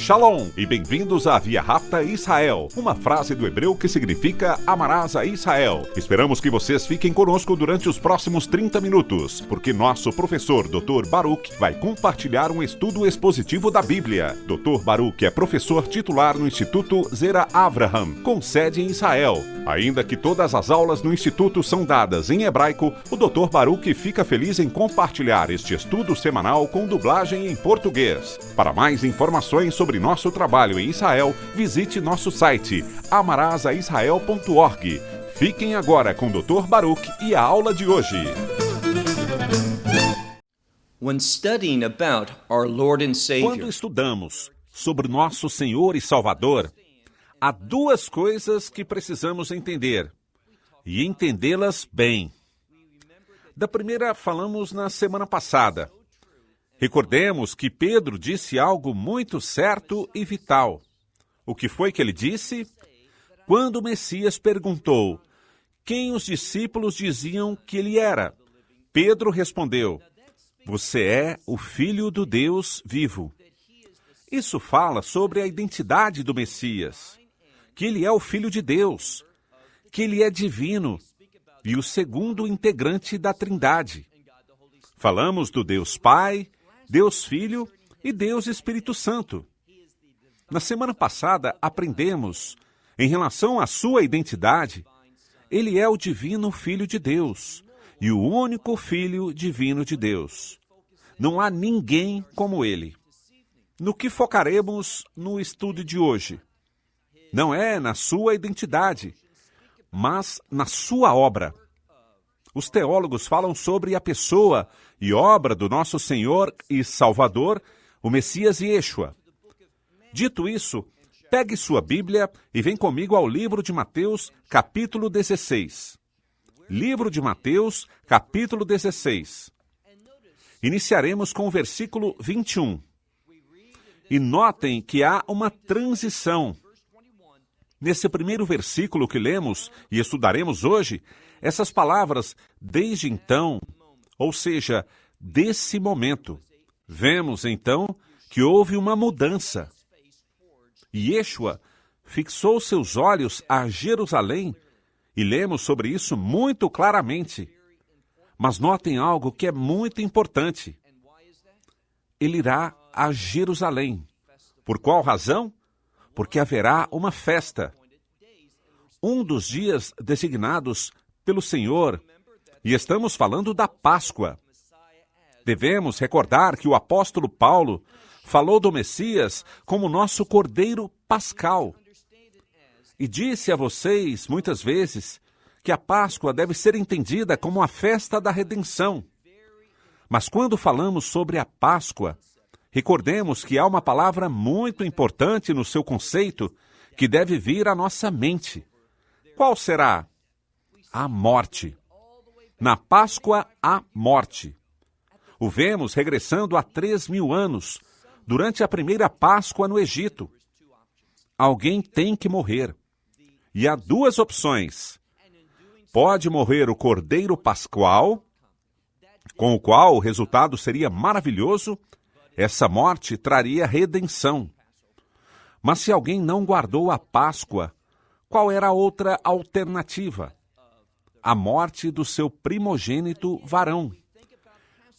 Shalom e bem-vindos à Via Rápida Israel, uma frase do hebreu que significa amarás a Israel. Esperamos que vocês fiquem conosco durante os próximos 30 minutos, porque nosso professor Dr. Baruch vai compartilhar um estudo expositivo da Bíblia. Dr. Baruch é professor titular no Instituto Zera Avraham, com sede em Israel. Ainda que todas as aulas no Instituto são dadas em hebraico, o Dr. Baruch fica feliz em compartilhar este estudo semanal com dublagem em português. Para mais informações sobre nosso trabalho em Israel, visite nosso site amarasaisrael.org. Fiquem agora com o Dr. Baruch e a aula de hoje. Quando estudamos sobre nosso Senhor e Salvador, há duas coisas que precisamos entender, e entendê-las bem. Da primeira falamos na semana passada. Recordemos que Pedro disse algo muito certo e vital. O que foi que ele disse? Quando o Messias perguntou quem os discípulos diziam que ele era, Pedro respondeu: "Você é o Filho do Deus vivo." Isso fala sobre a identidade do Messias, que ele é o Filho de Deus, que ele é divino e o segundo integrante da Trindade. Falamos do Deus Pai, Deus Filho e Deus Espírito Santo. Na semana passada, aprendemos, em relação à sua identidade, ele é o divino Filho de Deus e o único Filho divino de Deus. Não há ninguém como ele. No que focaremos no estudo de hoje? Não é na sua identidade, mas na sua obra. Os teólogos falam sobre a pessoa e obra do nosso Senhor e Salvador, o Messias Yeshua. Dito isso, pegue sua Bíblia e vem comigo ao livro de Mateus, capítulo 16. Livro de Mateus, capítulo 16. Iniciaremos com o versículo 21. E notem que há uma transição. Nesse primeiro versículo que lemos e estudaremos hoje, essas palavras, desde então, ou seja, desse momento, vemos então que houve uma mudança. Yeshua fixou seus olhos a Jerusalém e lemos sobre isso muito claramente. Mas notem algo que é muito importante. Ele irá a Jerusalém. Por qual razão? Porque haverá uma festa. Um dos dias designados pelo Senhor, e estamos falando da Páscoa. Devemos recordar que o apóstolo Paulo falou do Messias como nosso Cordeiro Pascal. E disse a vocês, muitas vezes, que a Páscoa deve ser entendida como a festa da redenção. Mas quando falamos sobre a Páscoa, recordemos que há uma palavra muito importante no seu conceito que deve vir à nossa mente. Qual será? A morte. Na Páscoa, há morte. O vemos regressando a 3.000 anos, durante a primeira Páscoa no Egito. Alguém tem que morrer. E há duas opções. Pode morrer o Cordeiro Pascual, com o qual o resultado seria maravilhoso. Essa morte traria redenção. Mas se alguém não guardou a Páscoa, qual era a outra alternativa? A morte do seu primogênito varão.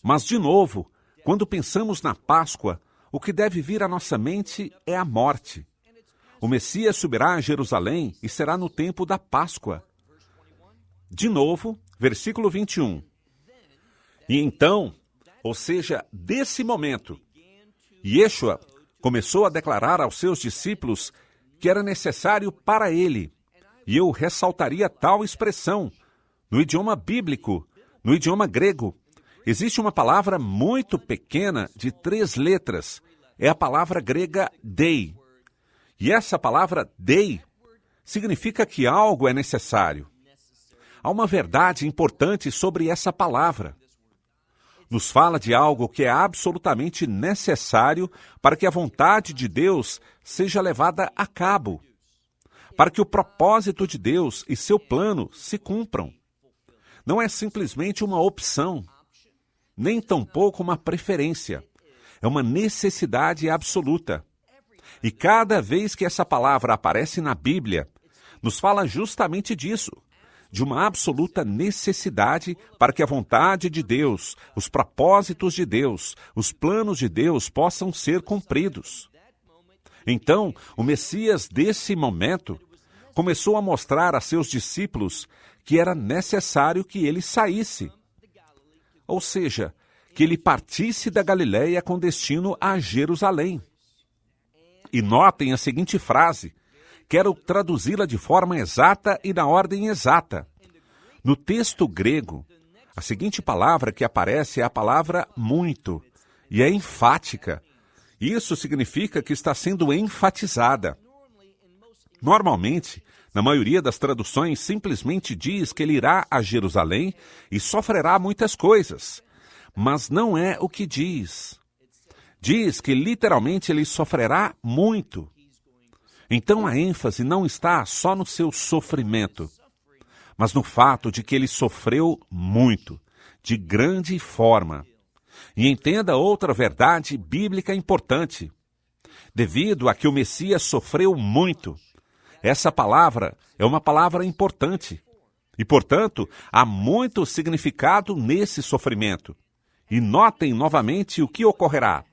Mas, de novo, quando pensamos na Páscoa, o que deve vir à nossa mente é a morte. O Messias subirá a Jerusalém e será no tempo da Páscoa. De novo, versículo 21. E então, ou seja, desse momento, Yeshua começou a declarar aos seus discípulos que era necessário para ele, e eu ressaltaria tal expressão. No idioma bíblico, no idioma grego, existe uma palavra muito pequena de 3 letras. É a palavra grega dei. E essa palavra dei significa que algo é necessário. Há uma verdade importante sobre essa palavra. Nos fala de algo que é absolutamente necessário para que a vontade de Deus seja levada a cabo, para que o propósito de Deus e seu plano se cumpram. Não é simplesmente uma opção, nem tampouco uma preferência. É uma necessidade absoluta. E cada vez que essa palavra aparece na Bíblia, nos fala justamente disso, de uma absoluta necessidade para que a vontade de Deus, os propósitos de Deus, os planos de Deus possam ser cumpridos. Então, o Messias, desse momento, começou a mostrar a seus discípulos que era necessário que ele saísse. Ou seja, que ele partisse da Galiléia com destino a Jerusalém. E notem a seguinte frase, quero traduzi-la de forma exata e na ordem exata. No texto grego, a seguinte palavra que aparece é a palavra muito, e é enfática. Isso significa que está sendo enfatizada. Normalmente, na maioria das traduções, simplesmente diz que ele irá a Jerusalém e sofrerá muitas coisas. Mas não é o que diz. Diz que literalmente ele sofrerá muito. Então a ênfase não está só no seu sofrimento, mas no fato de que ele sofreu muito, de grande forma. E entenda outra verdade bíblica importante. Devido a que o Messias sofreu muito, essa palavra é uma palavra importante. E, portanto, há muito significado nesse sofrimento. E notem novamente o que ocorrerá.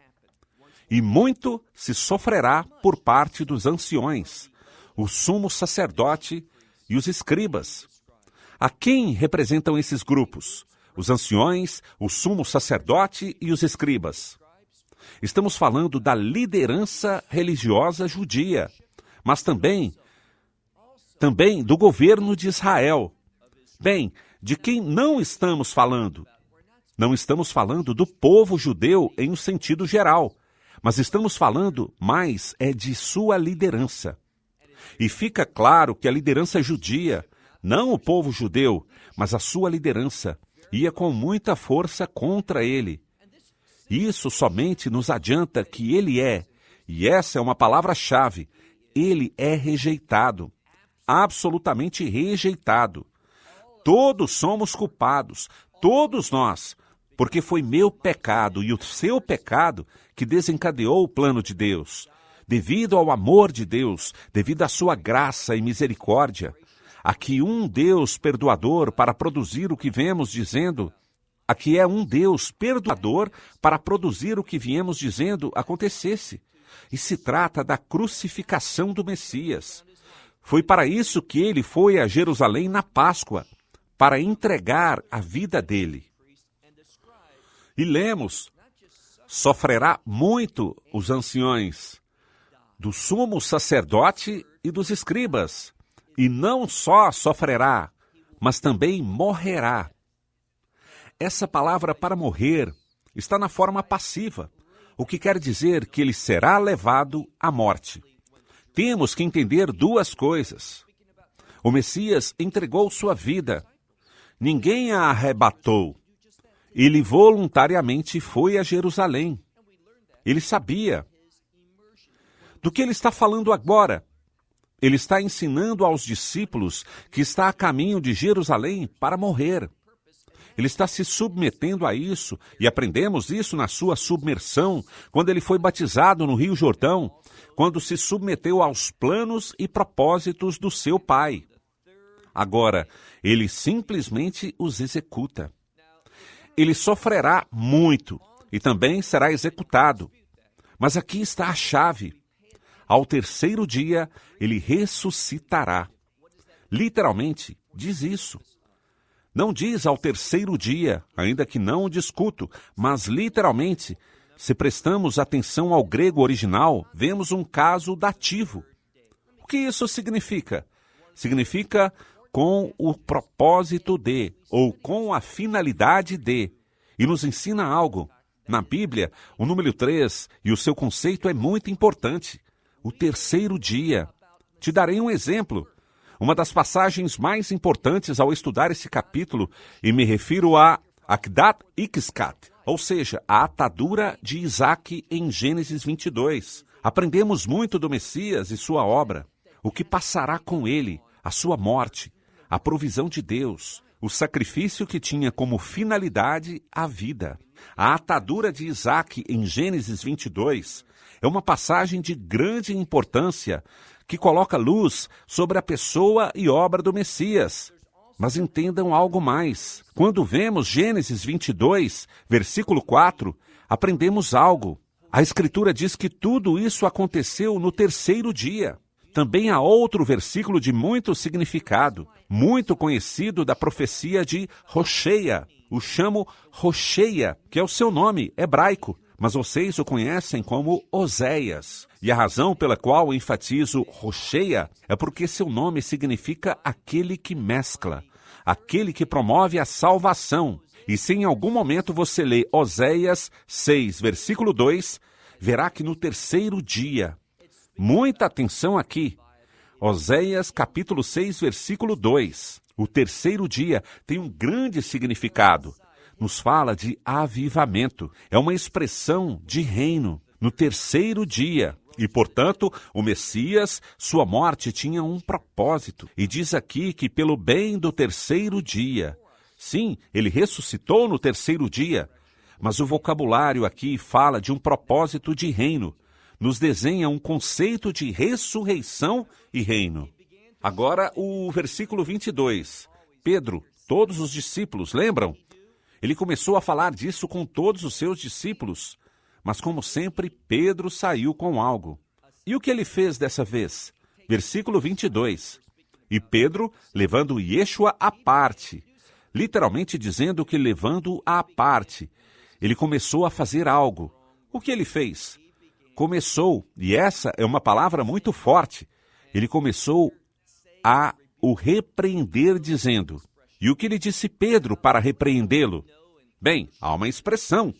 E muito se sofrerá por parte dos anciões, o sumo sacerdote e os escribas. A quem representam esses grupos? Os anciões, o sumo sacerdote e os escribas. Estamos falando da liderança religiosa judia, mas também do governo de Israel. Bem, de quem não estamos falando? Não estamos falando do povo judeu em um sentido geral, mas estamos falando mais de sua liderança. E fica claro que a liderança judia, não o povo judeu, mas a sua liderança, ia com muita força contra ele. Isso somente nos adianta que ele e essa é uma palavra-chave, ele é rejeitado, absolutamente rejeitado. Todos somos culpados, todos nós, porque foi meu pecado e o seu pecado que desencadeou o plano de Deus. Devido ao amor de Deus, devido à sua graça e misericórdia, aqui um Deus perdoador para produzir o que vemos dizendo, aqui é um Deus perdoador para produzir o que viemos dizendo acontecesse. E se trata da crucificação do Messias. Foi para isso que ele foi a Jerusalém na Páscoa, para entregar a vida dele. E lemos, sofrerá muito os anciões, do sumo sacerdote e dos escribas, e não só sofrerá, mas também morrerá. Essa palavra para morrer está na forma passiva, o que quer dizer que ele será levado à morte. Temos que entender duas coisas. O Messias entregou sua vida. Ninguém a arrebatou. Ele voluntariamente foi a Jerusalém. Ele sabia. Do que ele está falando agora? Ele está ensinando aos discípulos que está a caminho de Jerusalém para morrer. Ele está se submetendo a isso, e aprendemos isso na sua submersão, quando ele foi batizado no Rio Jordão, quando se submeteu aos planos e propósitos do seu Pai. Agora, ele simplesmente os executa. Ele sofrerá muito e também será executado. Mas aqui está a chave. Ao terceiro dia, ele ressuscitará. Literalmente, diz isso. Não diz ao terceiro dia, ainda que não o discuto, mas literalmente, se prestamos atenção ao grego original, vemos um caso dativo. O que isso significa? Significa com o propósito de, ou com a finalidade de. E nos ensina algo. Na Bíblia, o número 3 e o seu conceito é muito importante. O terceiro dia. Te darei um exemplo. Uma das passagens mais importantes ao estudar esse capítulo, e me refiro a Akdat Ikskat, ou seja, a atadura de Isaac em Gênesis 22. Aprendemos muito do Messias e sua obra, o que passará com ele, a sua morte, a provisão de Deus, o sacrifício que tinha como finalidade a vida. A atadura de Isaac em Gênesis 22 É uma passagem de grande importância que coloca luz sobre a pessoa e obra do Messias. Mas entendam algo mais. Quando vemos Gênesis 22, versículo 4, aprendemos algo. A Escritura diz que tudo isso aconteceu no terceiro dia. Também há outro versículo de muito significado, muito conhecido da profecia de Hoshea. O chamo Hoshea, que é o seu nome hebraico, mas vocês o conhecem como Oséias. E a razão pela qual enfatizo Hoshea é porque seu nome significa aquele que mescla, aquele que promove a salvação. E se em algum momento você lê Oséias 6, versículo 2, verá que no terceiro dia, muita atenção aqui, Oséias capítulo 6, versículo 2, o terceiro dia tem um grande significado. Nos fala de avivamento, é uma expressão de reino, no terceiro dia. E, portanto, o Messias, sua morte tinha um propósito. E diz aqui que pelo bem do terceiro dia. Sim, ele ressuscitou no terceiro dia. Mas o vocabulário aqui fala de um propósito de reino. Nos desenha um conceito de ressurreição e reino. Agora, o versículo 22. Pedro, todos os discípulos, lembram? Ele começou a falar disso com todos os seus discípulos. Mas, como sempre, Pedro saiu com algo. E o que ele fez dessa vez? Versículo 22. E Pedro, levando Yeshua à parte, literalmente dizendo que levando-o à parte, ele começou a fazer algo. O que ele fez? Começou, e essa é uma palavra muito forte, ele começou a o repreender dizendo. E o que lhe disse Pedro para repreendê-lo? Bem, há uma expressão.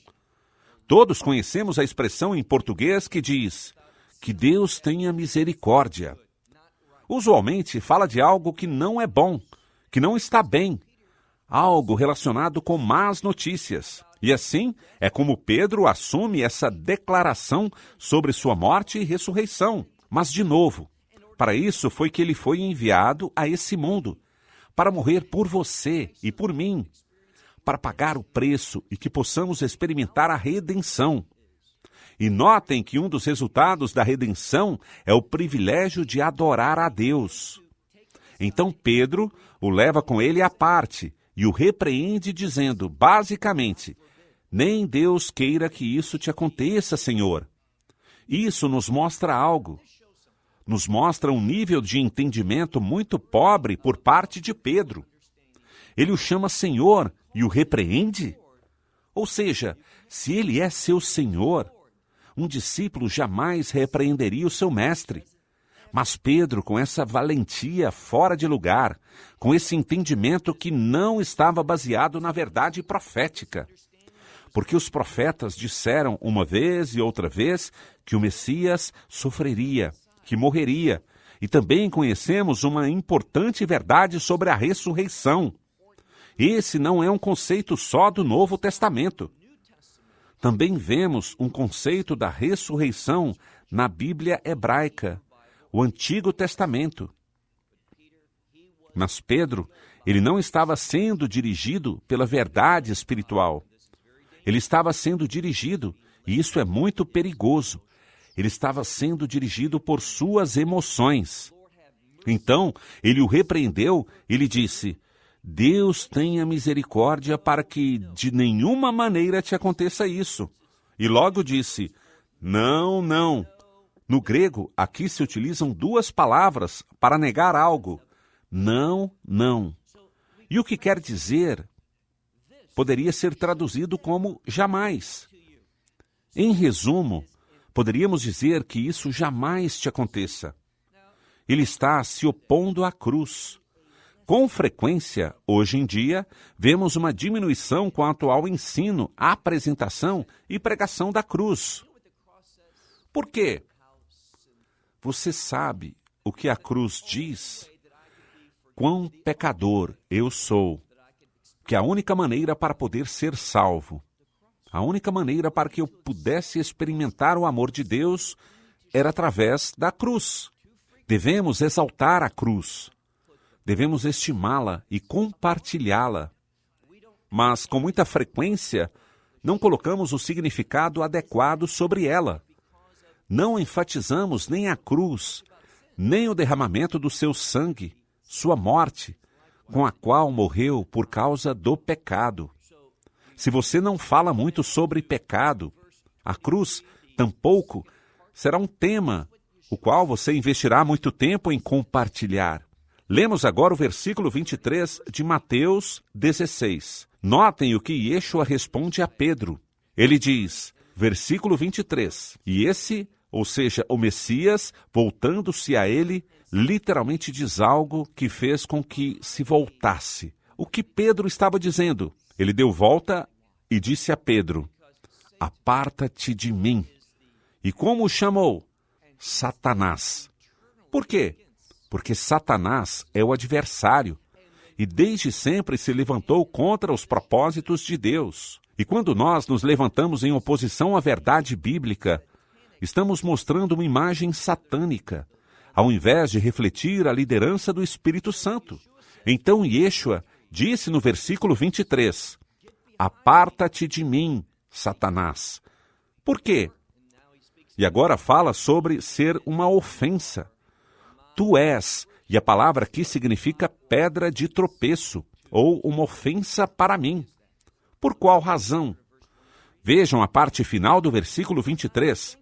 Todos conhecemos a expressão em português que diz que Deus tenha misericórdia. Usualmente fala de algo que não é bom, que não está bem, algo relacionado com más notícias. E assim é como Pedro assume essa declaração sobre sua morte e ressurreição. Mas, de novo, para isso foi que ele foi enviado a esse mundo, para morrer por você e por mim, para pagar o preço e que possamos experimentar a redenção. E notem que um dos resultados da redenção é o privilégio de adorar a Deus. Então Pedro o leva com ele à parte e o repreende dizendo, basicamente, nem Deus queira que isso te aconteça, Senhor. Isso nos mostra algo. Nos mostra um nível de entendimento muito pobre por parte de Pedro. Ele o chama Senhor e o repreende? Ou seja, se ele é seu Senhor, um discípulo jamais repreenderia o seu mestre. Mas Pedro, com essa valentia fora de lugar, com esse entendimento que não estava baseado na verdade profética, porque os profetas disseram uma vez e outra vez que o Messias sofreria, que morreria, e também conhecemos uma importante verdade sobre a ressurreição. Esse não é um conceito só do Novo Testamento. Também vemos um conceito da ressurreição na Bíblia hebraica, o Antigo Testamento. Mas Pedro, ele não estava sendo dirigido pela verdade espiritual. Ele estava sendo dirigido, e isso é muito perigoso, ele estava sendo dirigido por suas emoções. Então, ele o repreendeu e lhe disse, Deus tenha misericórdia para que de nenhuma maneira te aconteça isso. E logo disse, não, não. No grego, aqui se utilizam duas palavras para negar algo. Não, não. E o que quer dizer poderia ser traduzido como jamais. Em resumo, poderíamos dizer que isso jamais te aconteça. Ele está se opondo à cruz. Com frequência, hoje em dia, vemos uma diminuição quanto ao ensino, apresentação e pregação da cruz. Por quê? Você sabe o que a cruz diz? Quão pecador eu sou, que a única maneira para poder ser salvo, a única maneira para que eu pudesse experimentar o amor de Deus era através da cruz. Devemos exaltar a cruz. Devemos estimá-la e compartilhá-la. Mas, com muita frequência, não colocamos o significado adequado sobre ela. Não enfatizamos nem a cruz, nem o derramamento do seu sangue, sua morte, com a qual morreu por causa do pecado. Se você não fala muito sobre pecado, a cruz tampouco será um tema o qual você investirá muito tempo em compartilhar. Lemos agora o versículo 23 de Mateus 16. Notem o que Yeshua responde a Pedro. Ele diz, versículo 23, e esse, ou seja, o Messias, voltando-se a ele, literalmente diz algo que fez com que se voltasse. O que Pedro estava dizendo? Ele deu volta e disse a Pedro, aparta-te de mim. E como o chamou? Satanás. Por quê? Porque Satanás é o adversário e desde sempre se levantou contra os propósitos de Deus. E quando nós nos levantamos em oposição à verdade bíblica, estamos mostrando uma imagem satânica, ao invés de refletir a liderança do Espírito Santo. Então Yeshua disse no versículo 23, aparta-te de mim, Satanás. Por quê? E agora fala sobre ser uma ofensa. Tu és, e a palavra aqui significa pedra de tropeço, ou uma ofensa para mim. Por qual razão? Vejam a parte final do versículo 23.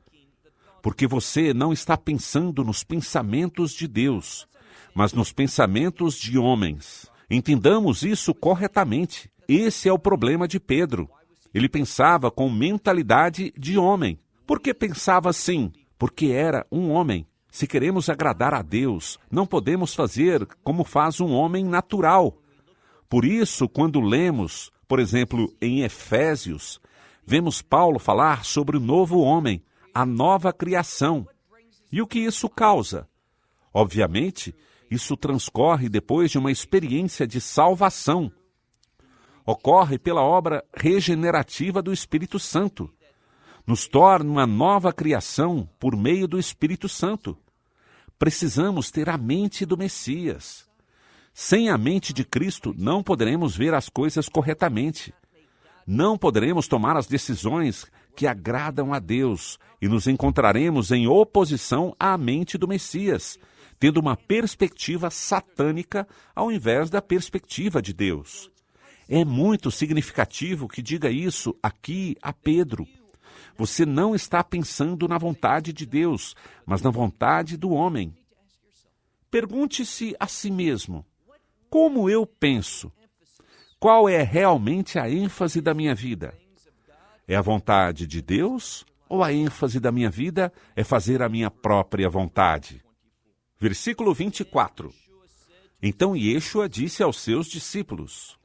Porque você não está pensando nos pensamentos de Deus, mas nos pensamentos de homens. Entendamos isso corretamente. Esse é o problema de Pedro. Ele pensava com mentalidade de homem. Por que pensava assim? Porque era um homem. Se queremos agradar a Deus, não podemos fazer como faz um homem natural. Por isso, quando lemos, por exemplo, em Efésios, vemos Paulo falar sobre o novo homem, a nova criação. E o que isso causa? Obviamente, isso transcorre depois de uma experiência de salvação. Ocorre pela obra regenerativa do Espírito Santo. Nos torna uma nova criação por meio do Espírito Santo. Precisamos ter a mente do Messias. Sem a mente de Cristo, não poderemos ver as coisas corretamente. Não poderemos tomar as decisões que agradam a Deus e nos encontraremos em oposição à mente do Messias, tendo uma perspectiva satânica ao invés da perspectiva de Deus. É muito significativo que diga isso aqui a Pedro. Você não está pensando na vontade de Deus, mas na vontade do homem. Pergunte-se a si mesmo, como eu penso? Qual é realmente a ênfase da minha vida? É a vontade de Deus ou a ênfase da minha vida é fazer a minha própria vontade? Versículo 24. Então Yeshua disse aos seus discípulos,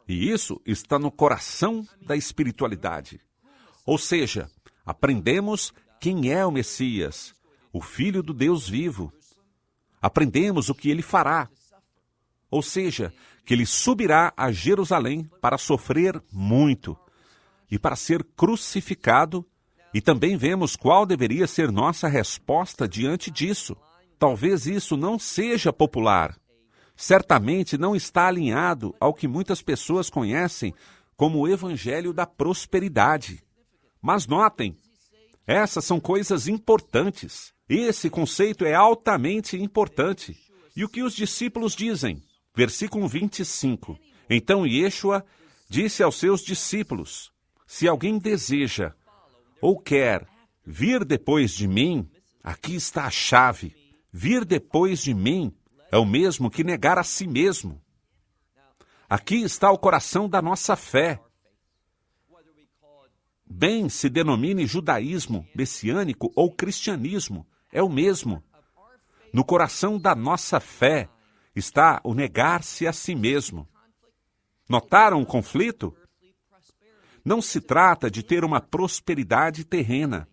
e isso está no coração da espiritualidade. Ou seja, aprendemos quem é o Messias, o Filho do Deus vivo. Aprendemos o que ele fará. Ou seja, que ele subirá a Jerusalém para sofrer muito e para ser crucificado. E também vemos qual deveria ser nossa resposta diante disso. Talvez isso não seja popular. Certamente não está alinhado ao que muitas pessoas conhecem como o evangelho da prosperidade. Mas notem, essas são coisas importantes. Esse conceito é altamente importante. E o que os discípulos dizem? Versículo 25. Então Yeshua disse aos seus discípulos, se alguém deseja ou quer vir depois de mim, aqui está a chave. Vir depois de mim é o mesmo que negar a si mesmo. Aqui está o coração da nossa fé. Bem se denomine judaísmo, messiânico ou cristianismo, é o mesmo. No coração da nossa fé está o negar-se a si mesmo. Notaram o conflito? Não se trata de ter uma prosperidade terrena.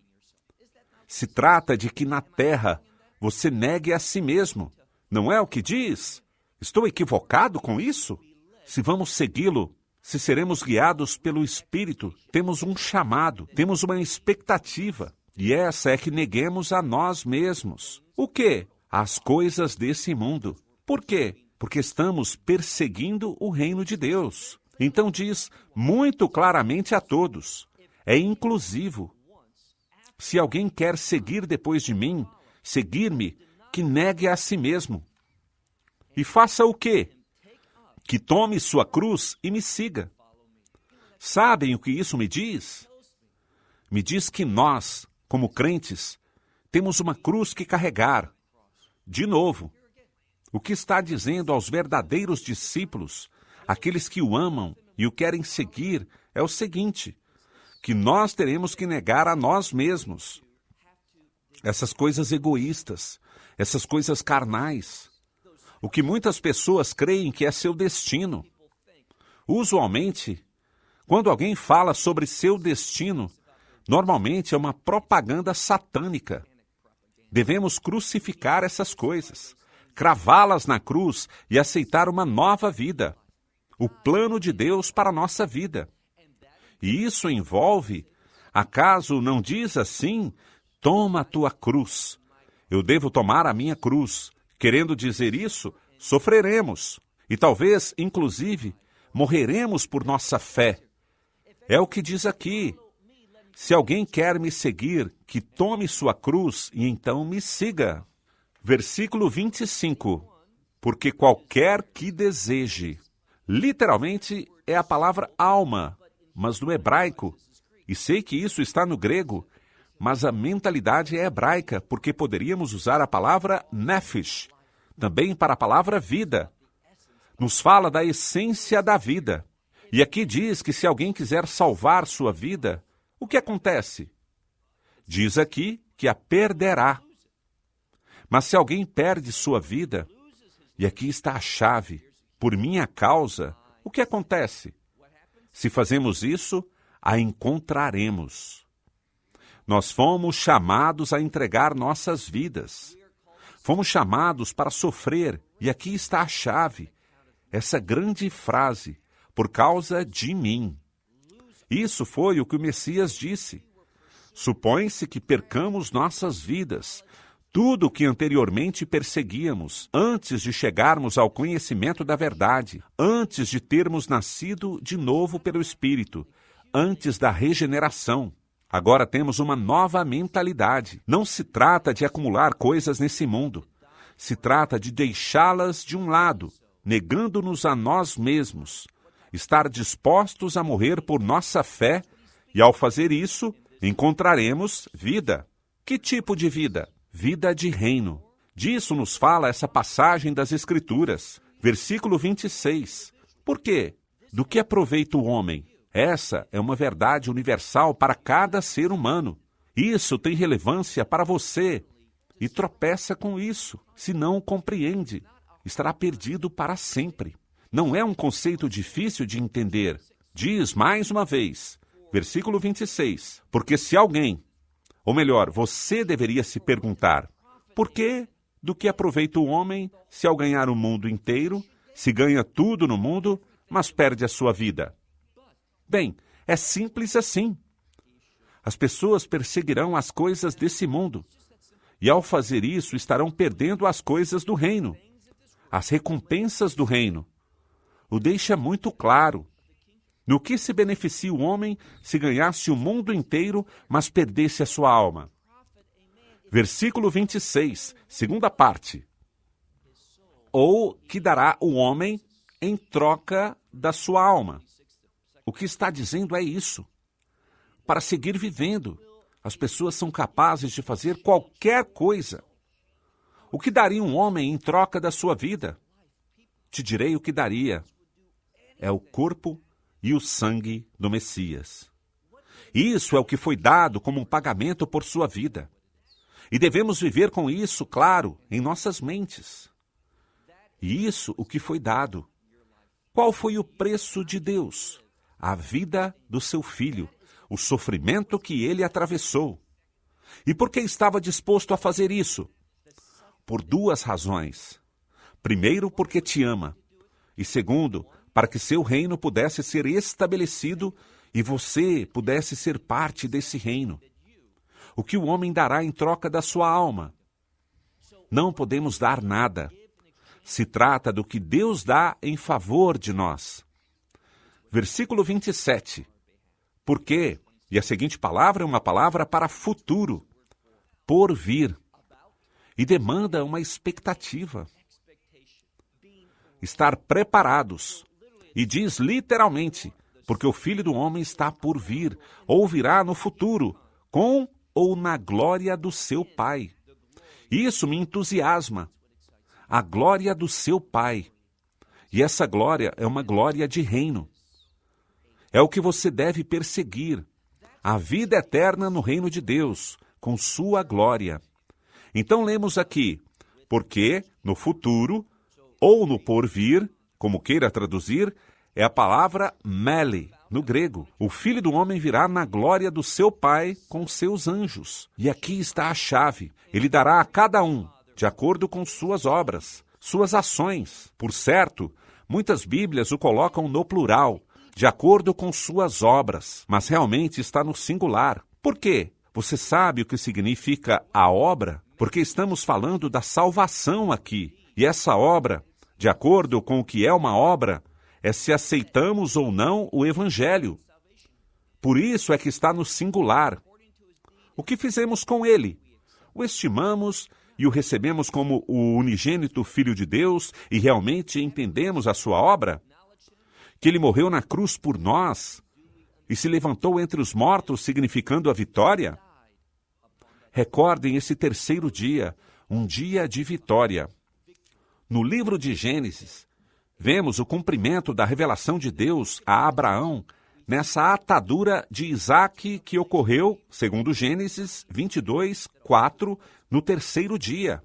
Se trata de que na terra você negue a si mesmo. Não é o que diz? Estou equivocado com isso? Se vamos segui-lo, se seremos guiados pelo Espírito, temos um chamado, temos uma expectativa. E essa é que neguemos a nós mesmos. O quê? As coisas desse mundo. Por quê? Porque estamos perseguindo o reino de Deus. Então diz muito claramente a todos. É inclusivo. Se alguém quer seguir depois de mim, seguir-me, que negue a si mesmo. E faça o quê? Que tome sua cruz e me siga. Sabem o que isso me diz? Me diz que nós, como crentes, temos uma cruz que carregar. De novo, o que está dizendo aos verdadeiros discípulos, aqueles que o amam e o querem seguir, é o seguinte: que nós teremos que negar a nós mesmos. Essas coisas egoístas, essas coisas carnais, o que muitas pessoas creem que é seu destino. Usualmente, quando alguém fala sobre seu destino, normalmente é uma propaganda satânica. Devemos crucificar essas coisas, cravá-las na cruz e aceitar uma nova vida, o plano de Deus para a nossa vida. E isso envolve, acaso não diz assim, toma a tua cruz. Eu devo tomar a minha cruz. Querendo dizer isso, sofreremos. E talvez, inclusive, morreremos por nossa fé. É o que diz aqui. Se alguém quer me seguir, que tome sua cruz e então me siga. Versículo 25. Porque qualquer que deseje. Literalmente é a palavra alma, mas no hebraico. E sei que isso está no grego, mas a mentalidade é hebraica, porque poderíamos usar a palavra nefesh, também para a palavra vida. Nos fala da essência da vida. E aqui diz que se alguém quiser salvar sua vida, o que acontece? Diz aqui que a perderá. Mas se alguém perde sua vida, e aqui está a chave, por minha causa, o que acontece? Se fazemos isso, a encontraremos. Nós fomos chamados a entregar nossas vidas. Fomos chamados para sofrer, e aqui está a chave, essa grande frase, por causa de mim. Isso foi o que o Messias disse. Supõe-se que percamos nossas vidas, tudo o que anteriormente perseguíamos, antes de chegarmos ao conhecimento da verdade, antes de termos nascido de novo pelo Espírito, antes da regeneração. Agora temos uma nova mentalidade. Não se trata de acumular coisas nesse mundo. Se trata de deixá-las de um lado, negando-nos a nós mesmos, estar dispostos a morrer por nossa fé, e ao fazer isso, encontraremos vida. Que tipo de vida? Vida de reino. Disso nos fala essa passagem das Escrituras. Versículo 26. Por quê? Do que aproveita o homem? Essa é uma verdade universal para cada ser humano. Isso tem relevância para você. E tropeça com isso. Se não o compreende, estará perdido para sempre. Não é um conceito difícil de entender. Diz mais uma vez, versículo 26, porque se alguém, ou melhor, você deveria se perguntar, por que do que aproveita o homem se ao ganhar o mundo inteiro, se ganha tudo no mundo, mas perde a sua vida? Bem, é simples assim. As pessoas perseguirão as coisas desse mundo, e ao fazer isso estarão perdendo as coisas do reino, as recompensas do reino. O deixa muito claro. No que se beneficia o homem se ganhasse o mundo inteiro, mas perdesse a sua alma? Versículo 26, segunda parte. Ou que dará o homem em troca da sua alma? O que está dizendo é isso. Para seguir vivendo, as pessoas são capazes de fazer qualquer coisa. O que daria um homem em troca da sua vida? Te direi o que daria. É o corpo e o sangue do Messias. Isso é o que foi dado como um pagamento por sua vida. E devemos viver com isso, claro, em nossas mentes. E isso o que foi dado. Qual foi o preço de Deus? A vida do seu filho, o sofrimento que ele atravessou. E por que estava disposto a fazer isso? Por duas razões. Primeiro, porque te ama. E segundo, para que seu reino pudesse ser estabelecido e você pudesse ser parte desse reino. O que o homem dará em troca da sua alma? Não podemos dar nada. Se trata do que Deus dá em favor de nós. Versículo 27. Porque E a seguinte palavra é uma palavra para futuro, por vir, e demanda uma expectativa. Estar preparados. E diz literalmente, porque o Filho do Homem está por vir, ou virá no futuro, com ou na glória do seu Pai. Isso me entusiasma. A glória do seu Pai. E essa glória é uma glória de reino. É o que você deve perseguir. A vida eterna no reino de Deus, com sua glória. Então lemos aqui, porque no futuro, ou no porvir, como queira traduzir, é a palavra mele, no grego. O Filho do Homem virá na glória do seu Pai com seus anjos. E aqui está a chave. Ele dará a cada um, de acordo com suas obras, suas ações. Por certo, muitas Bíblias o colocam no plural, de acordo com suas obras, mas realmente está no singular. Por quê? Você sabe o que significa a obra? Porque estamos falando da salvação aqui. E essa obra, de acordo com o que é uma obra, é se aceitamos ou não o Evangelho. Por isso é que está no singular. O que fizemos com ele? O estimamos e o recebemos como o unigênito Filho de Deus e realmente entendemos a sua obra? Que ele morreu na cruz por nós e se levantou entre os mortos, significando a vitória? Recordem esse terceiro dia, um dia de vitória. No livro de Gênesis, vemos o cumprimento da revelação de Deus a Abraão nessa atadura de Isaque que ocorreu, segundo Gênesis 22, 4, no terceiro dia.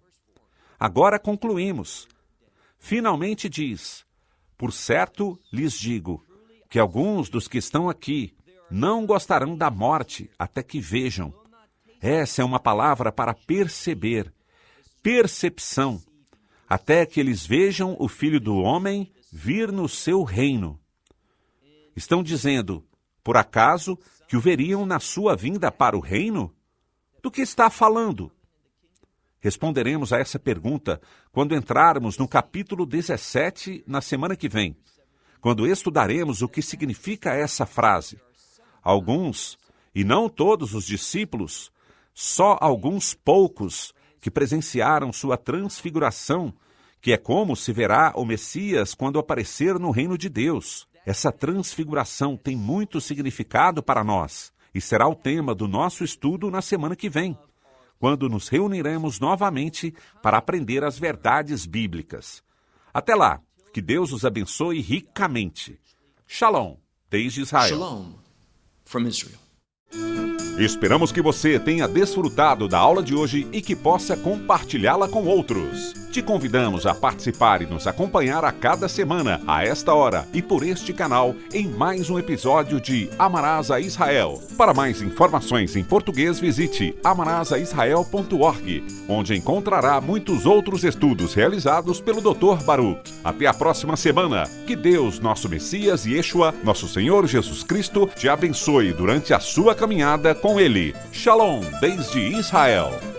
Agora concluímos. Finalmente diz: por certo lhes digo que alguns dos que estão aqui não gostarão da morte até que vejam. Essa é uma palavra para perceber, percepção, até que eles vejam o Filho do Homem vir no seu reino. Estão dizendo, por acaso, que o veriam na sua vinda para o reino? Do que está falando? Responderemos a essa pergunta quando entrarmos no capítulo 17 na semana que vem, quando estudaremos o que significa essa frase. Alguns, e não todos os discípulos, só alguns poucos que presenciaram sua transfiguração, que é como se verá o Messias quando aparecer no reino de Deus. Essa transfiguração tem muito significado para nós e será o tema do nosso estudo na semana que vem, quando nos reuniremos novamente para aprender as verdades bíblicas. Até lá, que Deus os abençoe ricamente. Shalom, desde Israel. Shalom from Israel. Esperamos que você tenha desfrutado da aula de hoje e que possa compartilhá-la com outros. Te convidamos a participar e nos acompanhar a cada semana, a esta hora e por este canal, em mais um episódio de Amarás a Israel. Para mais informações em português, visite amarasaisrael.org, onde encontrará muitos outros estudos realizados pelo Dr. Baruch. Até a próxima semana. Que Deus, nosso Messias e Yeshua, nosso Senhor Jesus Cristo, te abençoe durante a sua caminhada com Ele. Shalom, desde Israel.